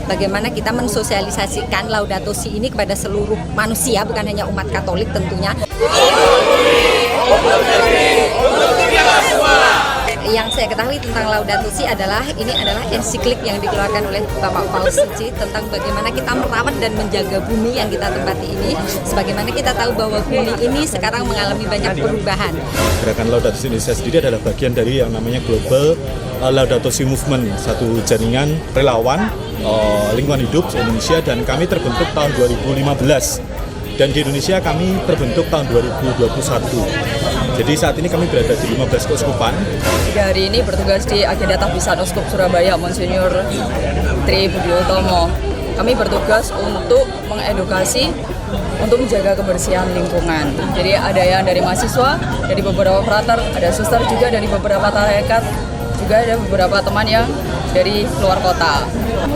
Bagaimana kita mensosialisasikan Laudato Si ini kepada seluruh manusia, bukan hanya umat Katolik tentunya. Yang saya ketahui tentang Laudato Si adalah ensiklik yang dikeluarkan oleh Bapak Paus Suci tentang bagaimana kita merawat dan menjaga bumi yang kita tempati ini. Sebagaimana kita tahu bahwa bumi ini sekarang mengalami banyak perubahan. Gerakan Laudato Si Indonesia sendiri adalah bagian dari yang namanya Global Laudato Si Movement, satu jaringan relawan lingkungan hidup Indonesia, dan kami terbentuk tahun 2015. Dan di Indonesia kami terbentuk tahun 2021. Jadi saat ini kami berada di 15 keuskupan. Hari ini bertugas di Agenda Tahbisan Uskup Surabaya, Monsinyur Tri Budi Utomo. Kami bertugas untuk mengedukasi, untuk menjaga kebersihan lingkungan. Jadi ada yang dari mahasiswa, dari beberapa frater, ada suster juga dari beberapa tarekat, juga ada beberapa teman yang dari luar kota,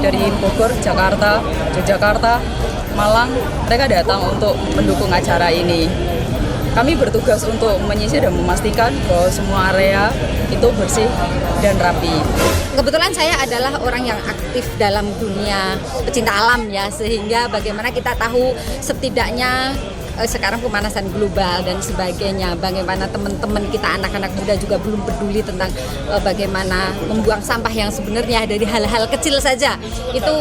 dari Bogor, Jakarta, Yogyakarta, Malang. Mereka datang untuk mendukung acara ini. Kami bertugas untuk menyisir dan memastikan bahwa semua area itu bersih dan rapi. Kebetulan saya adalah orang yang aktif dalam dunia pecinta alam ya, sehingga bagaimana kita tahu setidaknya sekarang pemanasan global dan sebagainya, bagaimana teman-teman kita anak-anak muda juga belum peduli tentang bagaimana membuang sampah yang sebenarnya dari hal-hal kecil saja itu,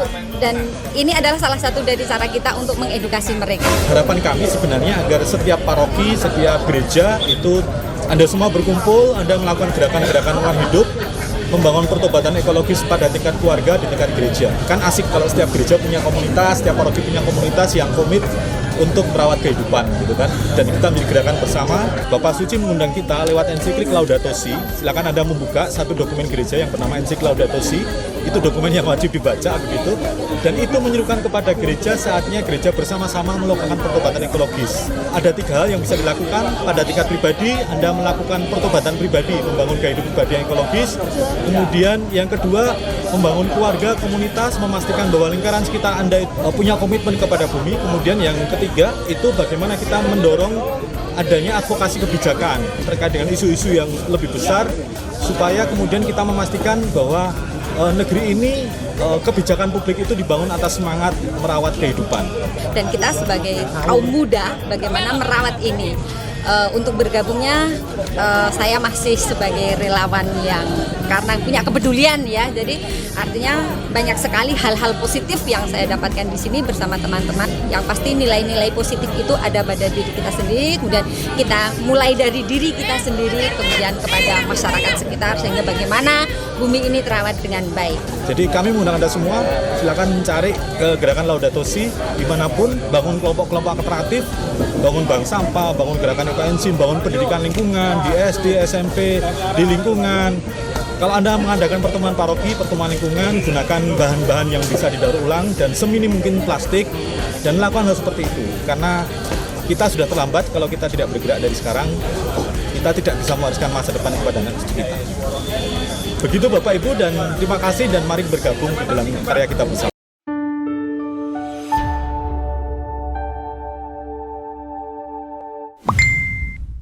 dan ini adalah salah satu dari cara kita untuk mengedukasi mereka. Harapan kami sebenarnya agar setiap paroki, setiap gereja itu Anda semua berkumpul, Anda melakukan gerakan-gerakan ruang hidup, membangun pertobatan ekologis pada tingkat keluarga, di tingkat gereja. Kan asik kalau setiap gereja punya komunitas, setiap paroki punya komunitas yang komit untuk merawat kehidupan, gitu kan. Dan kita menjadi gerakan bersama. Bapak Suci mengundang kita lewat ensiklik Laudato Si. Silakan Anda membuka satu dokumen gereja yang bernama ensiklik Laudato Si. Itu dokumen yang wajib dibaca begitu. Dan itu menyerukan kepada gereja saatnya gereja bersama-sama melakukan pertobatan ekologis. Ada 3 hal yang bisa dilakukan pada tingkat pribadi. Anda melakukan pertobatan pribadi, membangun gaya hidup pribadi yang ekologis. Kemudian yang kedua, membangun keluarga, komunitas, memastikan bahwa lingkaran sekitar Anda punya komitmen kepada bumi. Kemudian yang ketiga, itu bagaimana kita mendorong adanya advokasi kebijakan terkait dengan isu-isu yang lebih besar, supaya kemudian kita memastikan bahwa negeri ini kebijakan publik itu dibangun atas semangat merawat kehidupan. Dan kita sebagai kaum muda bagaimana merawat ini. Untuk bergabungnya saya masih sebagai relawan yang karena punya kepedulian ya, jadi artinya banyak sekali hal-hal positif yang saya dapatkan di sini bersama teman-teman. Yang pasti nilai-nilai positif itu ada pada diri kita sendiri, kemudian kita mulai dari diri kita sendiri, kemudian kepada masyarakat sekitar, sehingga bagaimana bumi ini terawat dengan baik. Jadi kami mengundang Anda semua, silakan mencari ke gerakan Laudato Si dimanapun, bangun kelompok-kelompok kooperatif, bangun bank sampah, bangun gerakan ekoenzim, bangun pendidikan lingkungan di SD, SMP, di lingkungan. Kalau Anda mengadakan pertemuan paroki, pertemuan lingkungan, gunakan bahan-bahan yang bisa didaur ulang dan seminim mungkin plastik, dan lakukan hal seperti itu. Karena kita sudah terlambat kalau kita tidak bergerak dari sekarang, kita tidak bisa mewariskan masa depan kepada anak cucu kita. Begitu Bapak Ibu, dan terima kasih, dan mari bergabung di dalam karya kita bersama.